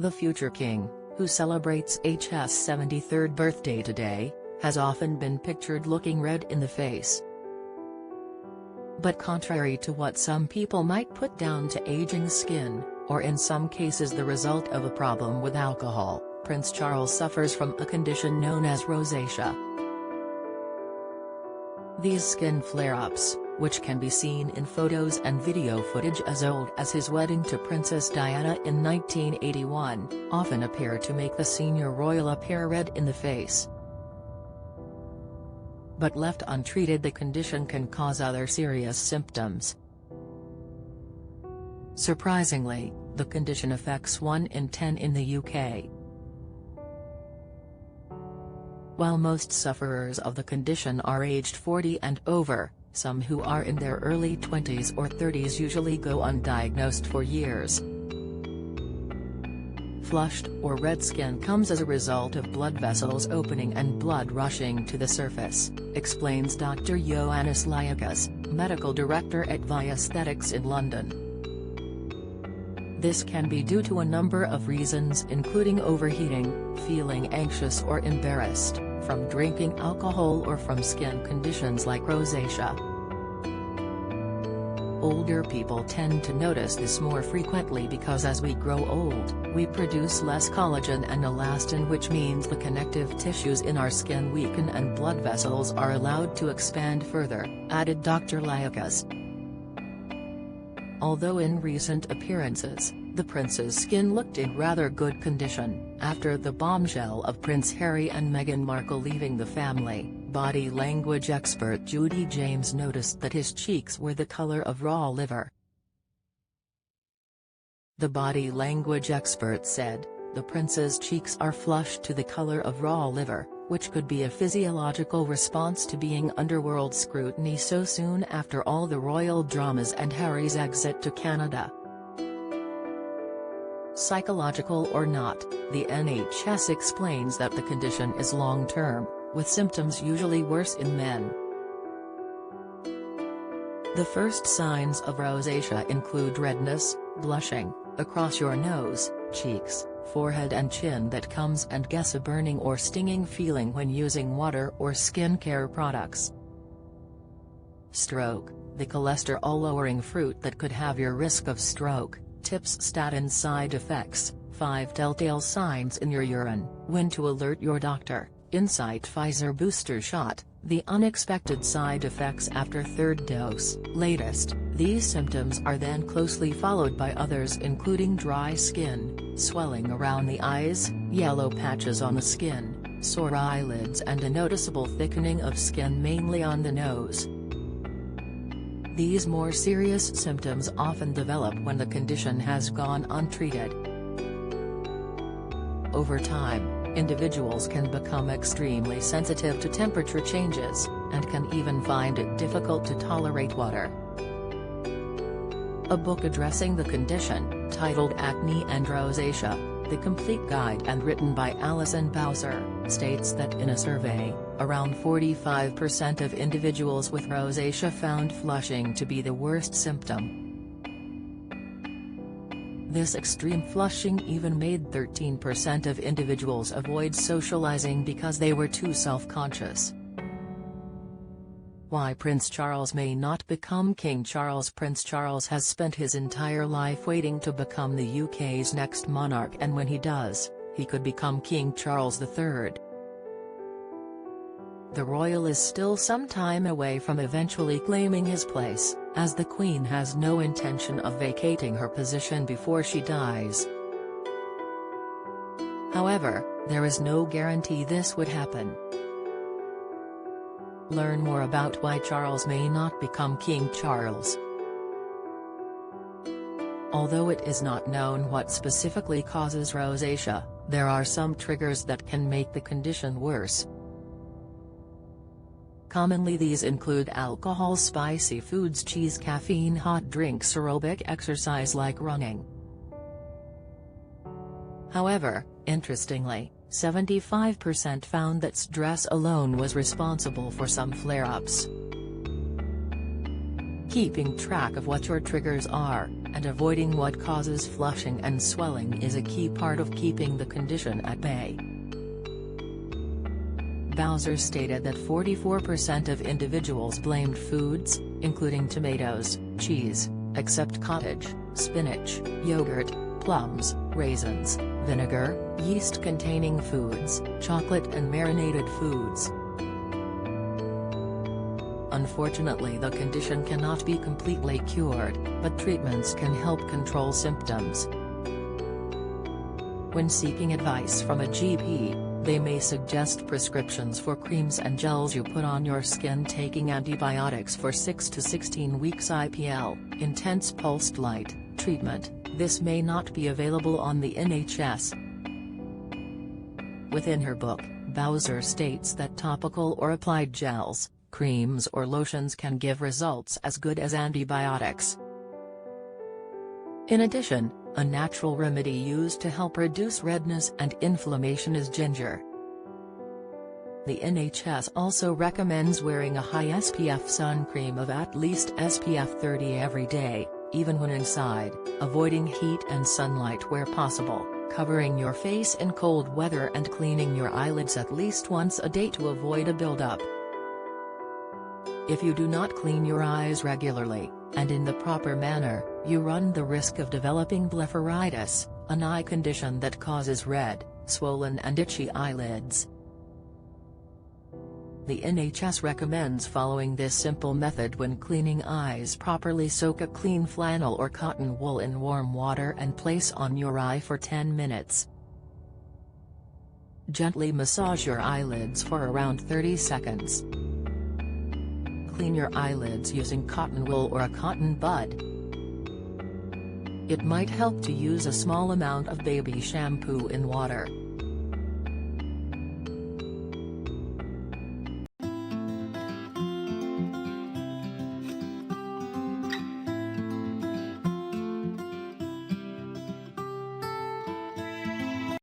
The future king, who celebrates H's 73rd birthday today, has often been pictured looking red in the face. But contrary to what some people might put down to aging skin, or in some cases the result of a problem with alcohol, Prince Charles suffers from a condition known as rosacea. These skin flare-ups, which can be seen in photos and video footage as old as his wedding to Princess Diana in 1981, often appear to make the senior royal appear red in the face. But left untreated, the condition can cause other serious symptoms. Surprisingly, the condition affects 1 in 10 in the UK. While most sufferers of the condition are aged 40 and over, some who are in their early 20s or 30s usually go undiagnosed for years. Flushed or red skin comes as a result of blood vessels opening and blood rushing to the surface, explains Dr. Ioannis Layakas, medical director at VI Aesthetics in London. This can be due to a number of reasons, including overheating, feeling anxious or embarrassed, from drinking alcohol, or from skin conditions like rosacea. Older people tend to notice this more frequently because as we grow old, we produce less collagen and elastin, which means the connective tissues in our skin weaken and blood vessels are allowed to expand further, added Dr. Layakas. Although in recent appearances, the prince's skin looked in rather good condition, after the bombshell of Prince Harry and Meghan Markle leaving the family, body language expert Judy James noticed that his cheeks were the color of raw liver. The body language expert said, "The prince's cheeks are flushed to the color of raw liver, which could be a physiological response to being underworld scrutiny so soon after all the royal dramas and Harry's exit to Canada." Psychological or not, the NHS explains that the condition is long-term, with symptoms usually worse in men. The first signs of rosacea include redness, blushing, across your nose, cheeks, forehead and chin that comes and gets a burning or stinging feeling when using water or skincare products. Stroke, the cholesterol-lowering fruit that could have your risk of stroke, tips statin side effects, 5 telltale signs in your urine, when to alert your doctor, Insight Pfizer booster shot, the unexpected side effects after third dose, latest. These symptoms are then closely followed by others including dry skin, swelling around the eyes, yellow patches on the skin, sore eyelids and a noticeable thickening of skin mainly on the nose. These more serious symptoms often develop when the condition has gone untreated. Over time, individuals can become extremely sensitive to temperature changes, and can even find it difficult to tolerate water. A book addressing the condition, titled Acne and Rosacea: The Complete Guide and written by Alison Bowser, states that in a survey, around 45% of individuals with rosacea found flushing to be the worst symptom. This extreme flushing even made 13% of individuals avoid socializing because they were too self-conscious. Why Prince Charles may not become King Charles? Prince Charles has spent his entire life waiting to become the UK's next monarch, and when he does, he could become King Charles III. The royal is still some time away from eventually claiming his place, as the Queen has no intention of vacating her position before she dies. However, there is no guarantee this would happen. Learn more about why Charles may not become King Charles. Although it is not known what specifically causes rosacea, there are some triggers that can make the condition worse. Commonly these include alcohol, spicy foods, cheese, caffeine, hot drinks, aerobic exercise like running. However, interestingly, 75% found that stress alone was responsible for some flare-ups. Keeping track of what your triggers are, and avoiding what causes flushing and swelling is a key part of keeping the condition at bay. Bowser stated that 44% of individuals blamed foods, including tomatoes, cheese, except cottage, spinach, yogurt, plums, raisins, vinegar, yeast-containing foods, chocolate and marinated foods. Unfortunately, the condition cannot be completely cured, but treatments can help control symptoms. When seeking advice from a GP, they may suggest prescriptions for creams and gels you put on your skin. Taking antibiotics for 6 to 16 weeks IPL, intense pulsed light, treatment. This may not be available on the NHS. Within her book, Bowser states that topical or applied gels, creams or lotions can give results as good as antibiotics. In addition, a natural remedy used to help reduce redness and inflammation is ginger. The NHS also recommends wearing a high SPF sun cream of at least SPF 30 every day, even when inside, avoiding heat and sunlight where possible, covering your face in cold weather and cleaning your eyelids at least once a day to avoid a buildup. If you do not clean your eyes regularly, and in the proper manner, you run the risk of developing blepharitis, an eye condition that causes red, swollen and itchy eyelids. The NHS recommends following this simple method when cleaning eyes properly. Soak a clean flannel or cotton wool in warm water and place on your eye for 10 minutes. Gently massage your eyelids for around 30 seconds. Clean your eyelids using cotton wool or a cotton bud. It might help to use a small amount of baby shampoo in water.